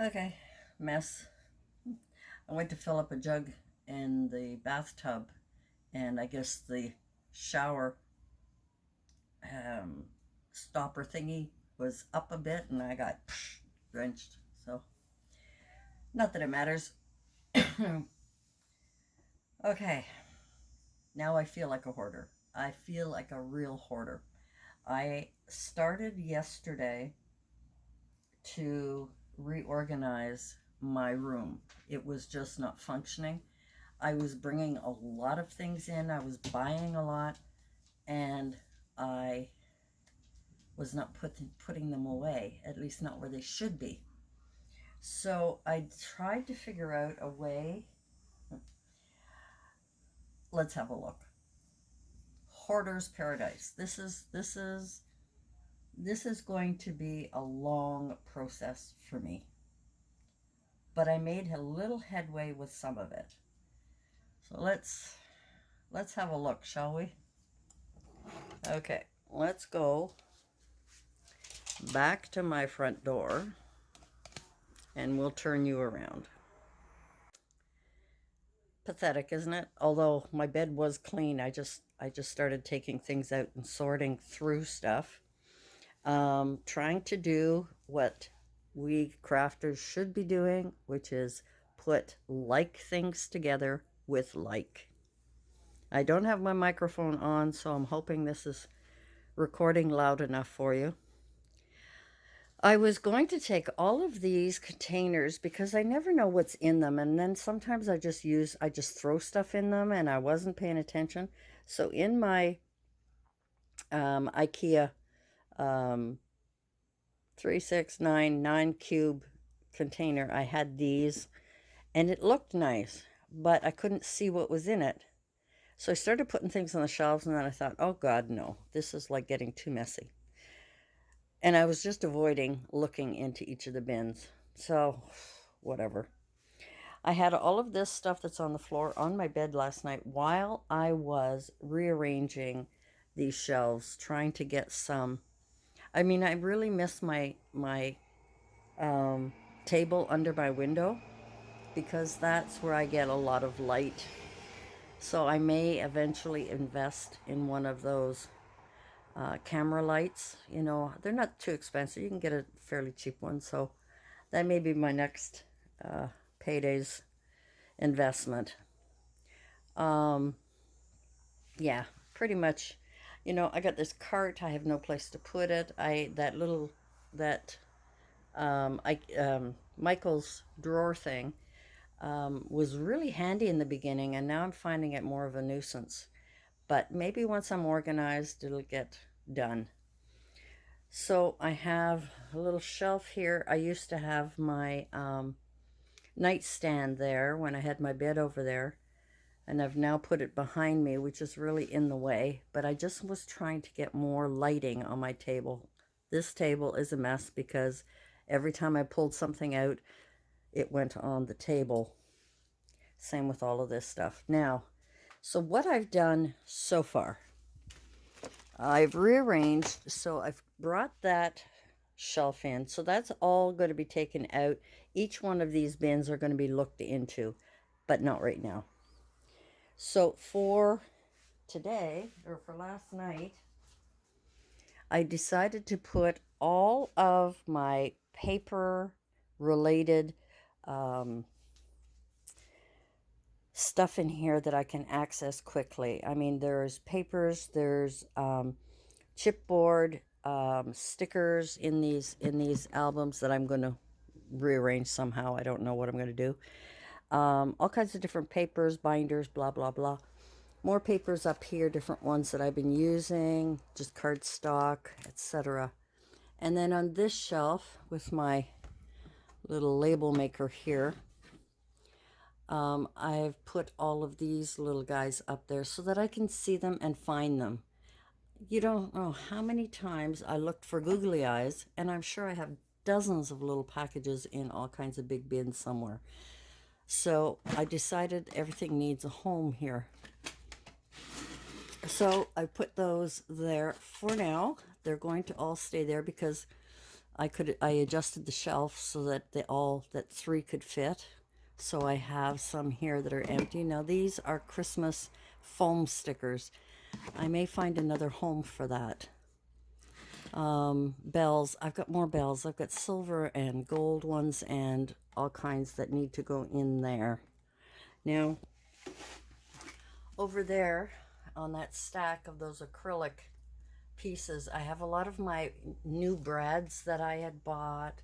Okay, mess. I went to fill up a jug in the bathtub, and I guess the shower um, stopper thingy was up a bit, and I got drenched. So, not that it matters. Okay, now I feel like a hoarder. I feel like a real hoarder. I started yesterday to reorganize my room. It was just not functioning. I was bringing a lot of things in, I was buying a lot, and I was not putting them away, at least not where they should be. So I tried to figure out a way. Let's have a look. Hoarder's paradise. This is going to be a long process for me, but I made a little headway with some of it. So let's have a look, shall we? Okay, let's go back to my front door and we'll turn you around. Pathetic, isn't it? Although my bed was clean, I just started taking things out and sorting through stuff. Trying to do what we crafters should be doing, which is put like things together with like. I don't have my microphone on, so I'm hoping this is recording loud enough for you. I was going to take all of these containers because I never know what's in them, and then sometimes I just throw stuff in them and I wasn't paying attention. So in my IKEA um, 3699 cube container, I had these, and it looked nice, but I couldn't see what was in it. So I started putting things on the shelves, and then I thought, oh God, no, this is like getting too messy. And I was just avoiding looking into each of the bins. So, whatever. I had all of this stuff that's on the floor on my bed last night while I was rearranging these shelves, trying to get some. I mean, I really miss my um, table under my window because that's where I get a lot of light. So I may eventually invest in one of those camera lights. You know, they're not too expensive. You can get a fairly cheap one. So that may be my next uh, payday's investment. Um, yeah, pretty much. You know, I got this cart. I have no place to put it. That I Michael's drawer thing was really handy in the beginning, and now I'm finding it more of a nuisance. But maybe once I'm organized, it'll get done. So I have a little shelf here. I used to have my nightstand there when I had my bed over there, and I've now put it behind me, which is really in the way. But I just was trying to get more lighting on my table. This table is a mess because every time I pulled something out, it went on the table. Same with all of this stuff. Now, so what I've done so far, I've rearranged, so I've brought that shelf in. So that's all going to be taken out. Each one of these bins are going to be looked into, but not right now. So for today, or for last night, I decided to put all of my paper related um, stuff in here that I can access quickly. I mean, there's papers, there's chipboard, stickers in these albums that I'm going to rearrange somehow. I don't know what I'm going to do. All kinds of different papers, binders, blah blah blah. More papers up here, different ones that I've been using, just cardstock, etc. And then on this shelf with my little label maker here, I've put all of these little guys up there so that I can see them and find them. You don't know how many times I looked for googly eyes, and I'm sure I have dozens of little packages in all kinds of big bins somewhere. So I decided everything needs a home here. So I put those there for now. They're going to all stay there because I adjusted the shelf so that that three could fit. So I have some here that are empty. Now these are Christmas foam stickers. I may find another home for that. Bells. I've got more bells. I've got silver and gold ones and all kinds that need to go in there. Now, over there on that stack of those acrylic pieces, I have a lot of my new brads that I had bought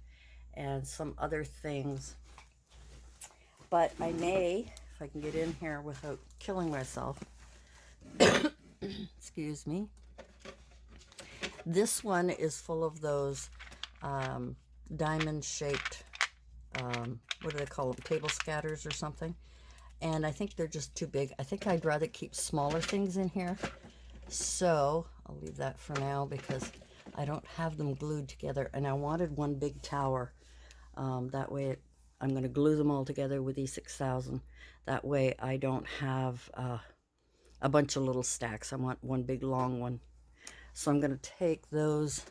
and some other things. But I may, if I can get in here without killing myself, excuse me. This one is full of those diamond-shaped, what do they call them, table scatters or something. And I think they're just too big. I think I'd rather keep smaller things in here. So I'll leave that for now because I don't have them glued together. And I wanted one big tower. That way I'm going to glue them all together with E6000. That way I don't have a bunch of little stacks. I want one big long one. So I'm going to take those,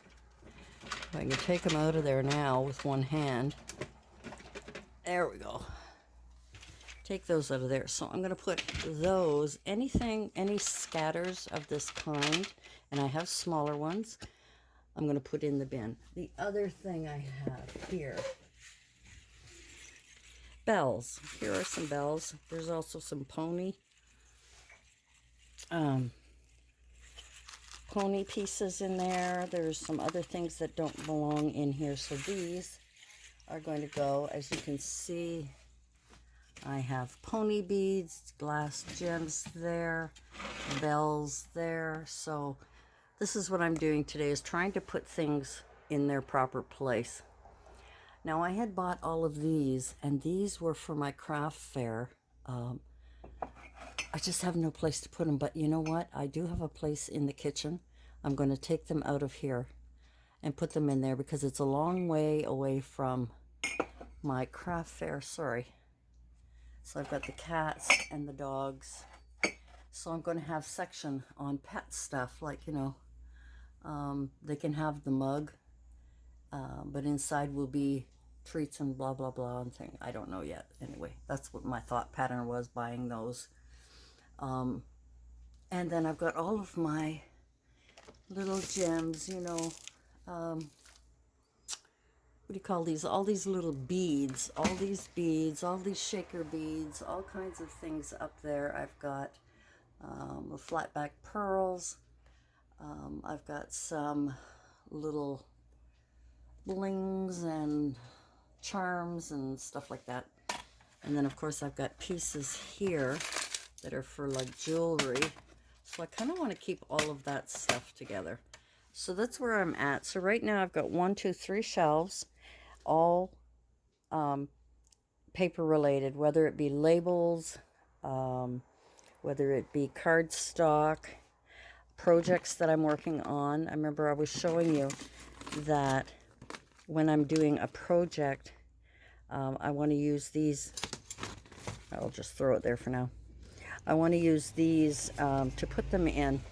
if I can take them out of there now with one hand. There we go. Take those out of there. So I'm going to put those, any scatters of this kind, and I have smaller ones, I'm going to put in the bin. The other thing I have here, bells. Here are some bells. There's also some pony pieces in there. There's some other things that don't belong in here. So these are going to go, as you can see, I have pony beads, glass gems there, bells there. So this is what I'm doing today, is trying to put things in their proper place. Now I had bought all of these, and these were for my craft fair. I just have no place to put them, but you know what? I do have a place in the kitchen. I'm going to take them out of here and put them in there because it's a long way away from my craft fair. Sorry. So I've got the cats and the dogs. So I'm going to have section on pet stuff, like, you know, they can have the mug, but inside will be treats and blah, blah, blah and thing. I don't know yet. Anyway, that's what my thought pattern was, buying those. And then I've got all of my little gems, you know, what do you call these? All these little beads, all these shaker beads, all kinds of things up there. I've got the flat back pearls. I've got some little blings and charms and stuff like that. And then, of course, I've got pieces here that are for like jewelry. So I kind of want to keep all of that stuff together. So that's where I'm at. So right now I've got 1, 2, 3 shelves, all paper related, whether it be labels, whether it be cardstock, projects that I'm working on. I remember I was showing you that when I'm doing a project, I want to use these. I'll just throw it there for now. I want to use these to put them in,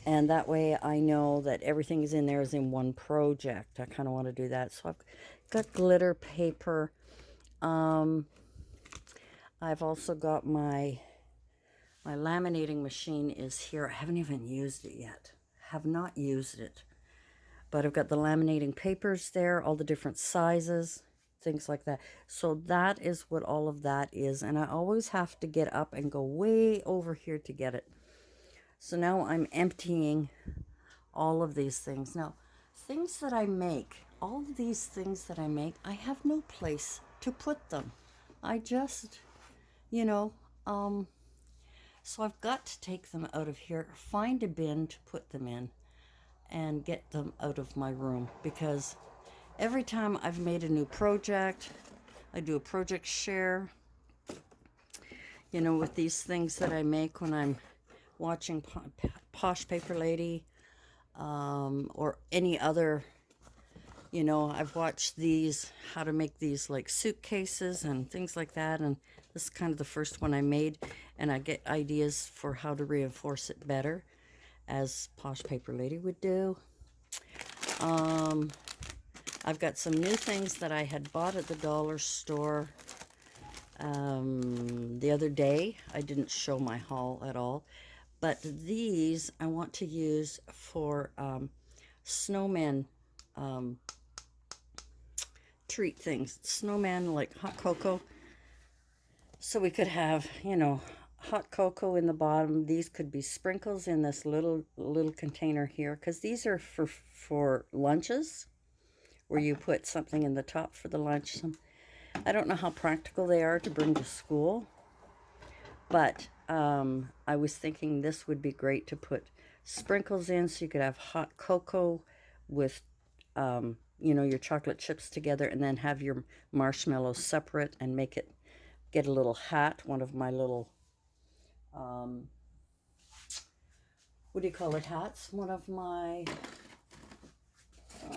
and that way I know that everything is in there is in one project. I kind of want to do that. So I've got glitter paper. I've also got my laminating machine is here. I haven't even used it yet. Have not used it. But I've got the laminating papers there, all the different sizes, things like that. So that is what all of that is. And I always have to get up and go way over here to get it. So now I'm emptying all of these things. Now, things that I make, all of these things that I make, I have no place to put them. I just, you know, so I've got to take them out of here, find a bin to put them in, and get them out of my room, because every time I've made a new project, I do a project share, you know, with these things that I make when I'm watching Posh Paper Lady, or any other, you know, I've watched these, how to make these like suitcases and things like that, and this is kind of the first one I made, and I get ideas for how to reinforce it better, as Posh Paper Lady would do. I've got some new things that I had bought at the dollar store the other day. I didn't show my haul at all, but these I want to use for snowman treat things. Snowman, like hot cocoa. So we could have, you know, hot cocoa in the bottom. These could be sprinkles in this little container here, because these are for lunches, where you put something in the top for the lunch. I don't know how practical they are to bring to school, but I was thinking this would be great to put sprinkles in, so you could have hot cocoa with you know, your chocolate chips together, and then have your marshmallows separate and make it, get a little hat, one of my little, what do you call it, hats? One of my,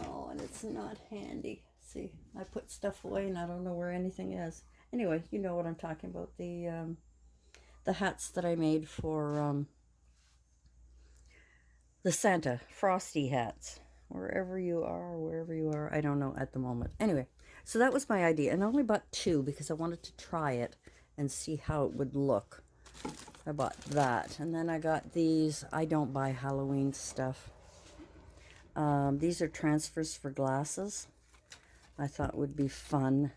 oh, and it's not handy. See, I put stuff away and I don't know where anything is. Anyway, you know what I'm talking about, the hats that I made for the Santa Frosty hats. Wherever you are, I don't know at the moment. Anyway, so that was my idea, and I only bought two because I wanted to try it and see how it would look. I bought that, and then I got these. I don't buy Halloween stuff. These are transfers for glasses. I thought it would be fun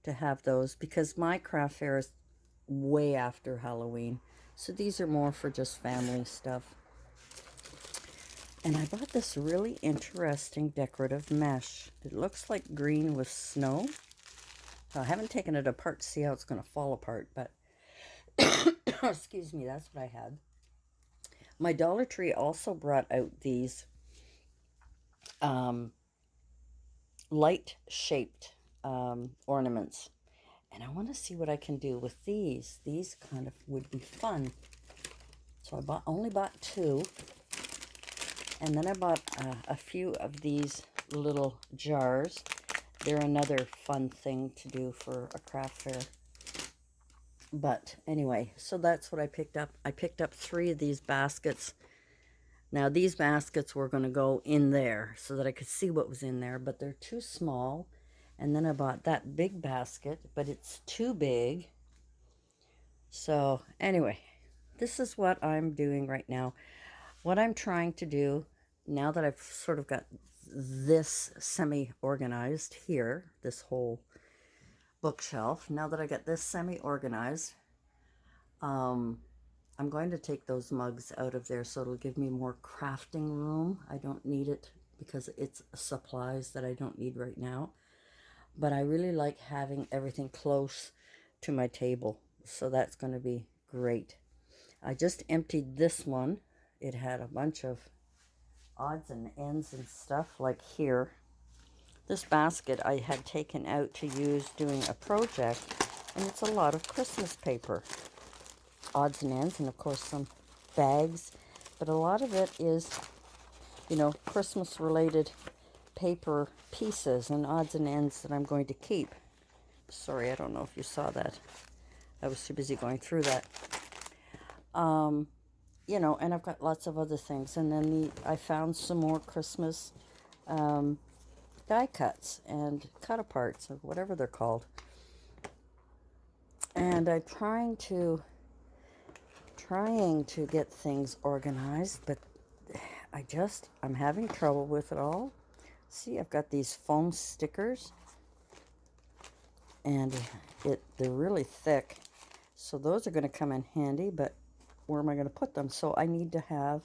to have those because my craft fair is way after Halloween. So these are more for just family stuff. And I bought this really interesting decorative mesh. It looks like green with snow. I haven't taken it apart to see how it's going to fall apart, but excuse me, that's what I had. My Dollar Tree also brought out these light-shaped ornaments. And I want to see what I can do with these. These kind of would be fun. So I only bought two. And then I bought a few of these little jars. They're another fun thing to do for a craft fair. But anyway, so that's what I picked up. I picked up 3 of these baskets. Now these baskets were going to go in there so that I could see what was in there, but they're too small. And then I bought that big basket, but it's too big. So anyway, this is what I'm doing right now. What I'm trying to do, now that I've sort of got this semi-organized here, this whole bookshelf, now that I got this semi-organized, I'm going to take those mugs out of there so it'll give me more crafting room. I don't need it because it's supplies that I don't need right now. But I really like having everything close to my table, so that's going to be great. I just emptied this one. It had a bunch of odds and ends and stuff, like here. This basket I had taken out to use doing a project, and it's a lot of Christmas paper. Odds and ends, and of course some bags. But a lot of it is, you know, Christmas-related paper pieces and odds and ends that I'm going to keep. Sorry, I don't know if you saw that. I was too busy going through that. You know, and I've got lots of other things. And then I found some more Christmas die cuts and cut-aparts, or whatever they're called. And I'm trying to get things organized, but I'm having trouble with it all. See, I've got these foam stickers, and they're really thick. So those are going to come in handy, but where am I going to put them? So I need to have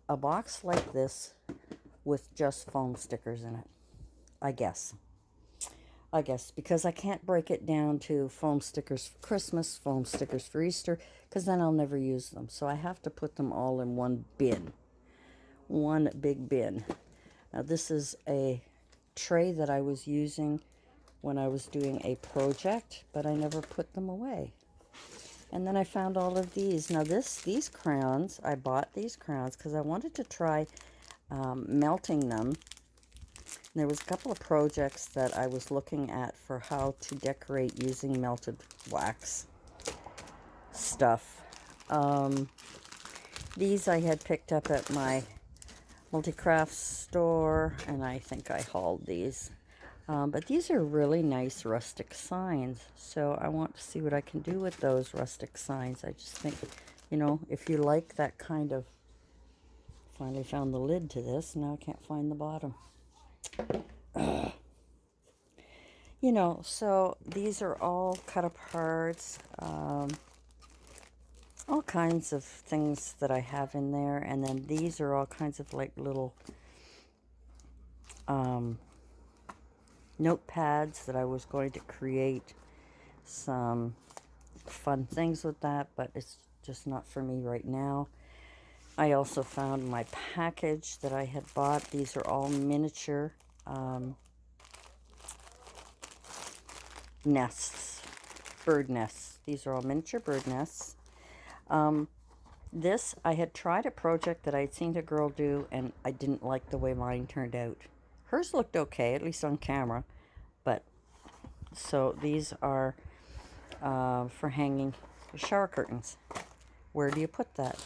a box like this with just foam stickers in it, I guess, because I can't break it down to foam stickers for Christmas, foam stickers for Easter, because then I'll never use them. So I have to put them all in one bin, one big bin. Now this is a tray that I was using when I was doing a project, but I never put them away. And then I found all of these. Now these crowns, I bought these crowns because I wanted to try melting them. And there was a couple of projects that I was looking at for how to decorate using melted wax stuff. These I had picked up at my multi-craft store, and I think I hauled these. But these are really nice rustic signs, so I want to see what I can do with those rustic signs. I just think, you know, if you like that kind of... Finally found the lid to this, now I can't find the bottom. You know, so these are all cut aparts, all kinds of things that I have in there, and then these are all kinds of like little notepads that I was going to create some fun things with that, but it's just not for me right now. I also found my package that I had bought. These are all miniature nests, bird nests. These are all miniature bird nests. This, I had tried a project that I'd seen a girl do, and I didn't like the way mine turned out. Hers looked okay, at least on camera, but so these are for hanging shower curtains. Where do you put that?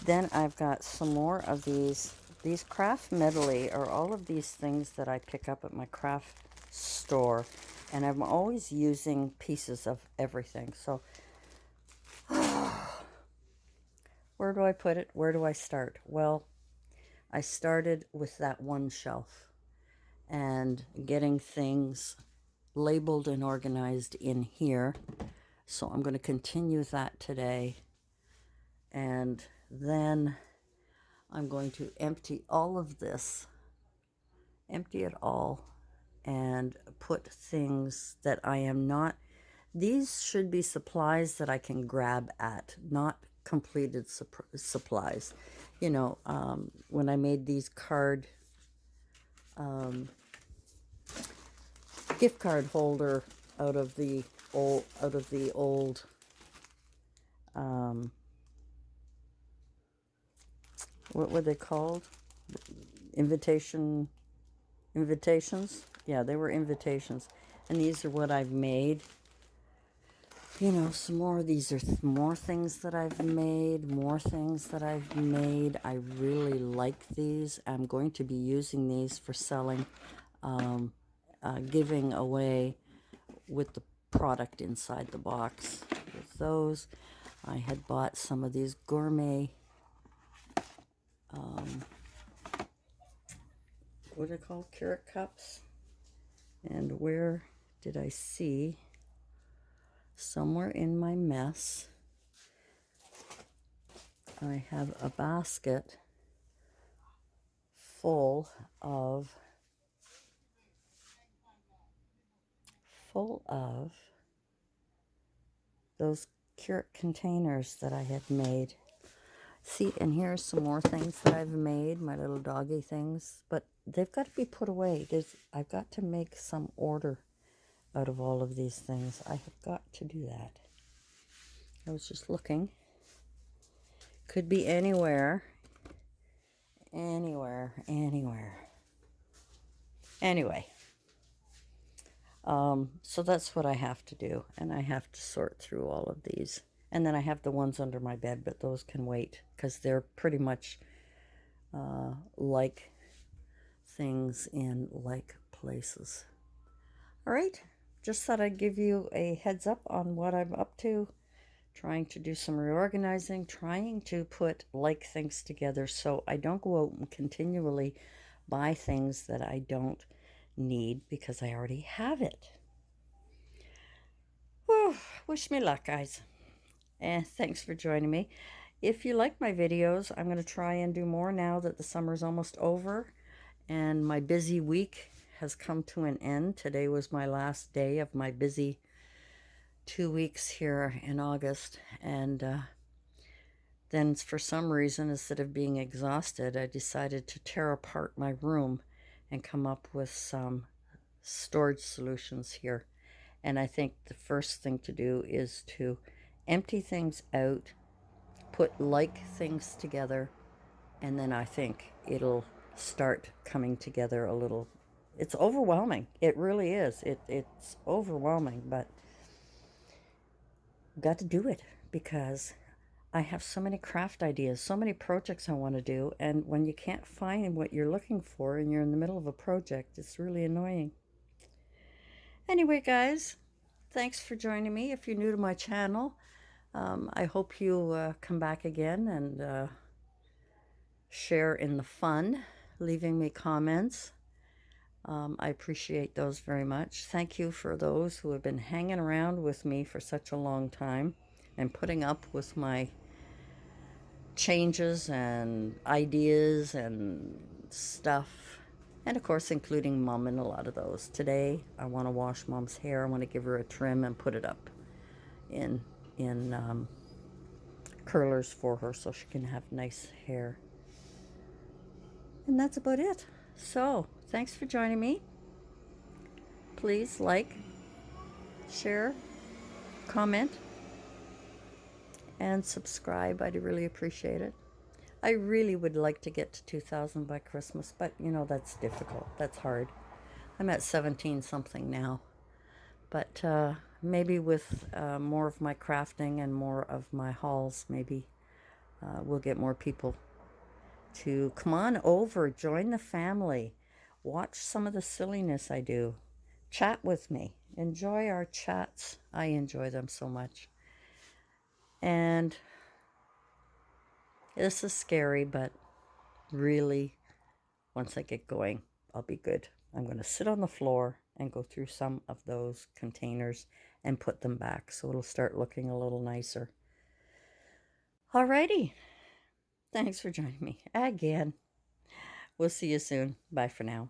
Then I've got some more of these. These craft medley are all of these things that I pick up at my craft store, and I'm always using pieces of everything. So where do I put it? Where do I start? Well, I started with that one shelf and getting things labeled and organized in here. So I'm going to continue that today. And then I'm going to empty all of this, empty it all, and put things that I am not... These should be supplies that I can grab at, not completed supplies. You know, when I made these gift card holder out of the old what were they called? Invitations? Yeah, they were invitations. And these are what I've made. You know, some more. These are more things that I've made, more things that I've made. I really like these. I'm going to be using these for selling, giving away with the product inside the box. With those, I had bought some of these gourmet, what are they called? Carrot cups. And where did I see? Somewhere in my mess, I have a basket full of those carrot containers that I had made. See, and here's some more things that I've made, my little doggy things, but they've got to be put away. I've got to make some order out of all of these things. I have got to do that. I was just looking. Could be anywhere. Anywhere. Anyway. So that's what I have to do. And I have to sort through all of these. And then I have the ones under my bed, but those can wait because they're pretty much like things in like places. All right. Just thought I'd give you a heads up on what I'm up to. Trying to do some reorganizing, trying to put like things together so I don't go out and continually buy things that I don't need because I already have it. Whew, wish me luck, guys. And thanks for joining me. If you like my videos, I'm going to try and do more now that the summer's almost over and my busy week has come to an end. Today was my last day of my busy 2 weeks here in August, and then for some reason, instead of being exhausted, I decided to tear apart my room and come up with some storage solutions here. And I think the first thing to do is to empty things out, put like things together, and then I think it'll start coming together a little. It's overwhelming. It really is. It's overwhelming, but I've got to do it because I have so many craft ideas, so many projects I want to do, and when you can't find what you're looking for and you're in the middle of a project, it's really annoying. Anyway, guys, thanks for joining me. If you're new to my channel, I hope you come back again and share in the fun, leaving me comments. I appreciate those very much. Thank you for those who have been hanging around with me for such a long time and putting up with my changes and ideas and stuff. And of course, including Mom in a lot of those. Today, I want to wash Mom's hair. I want to give her a trim and put it up in in curlers for her so she can have nice hair. And that's about it. So, thanks for joining me. Please like, share, comment, and subscribe. I'd really appreciate it. I really would like to get to 2,000 by Christmas, but you know, that's difficult. That's hard. I'm at 17 something now. But maybe with more of my crafting and more of my hauls, maybe we'll get more people to come on over, join the family, watch some of the silliness I do, chat with me, enjoy our chats. I enjoy them so much. And this is scary, but really, once I get going, I'll be good. I'm going to sit on the floor and go through some of those containers and put them back so it'll start looking a little nicer. Alrighty. Thanks for joining me again. We'll see you soon. Bye for now.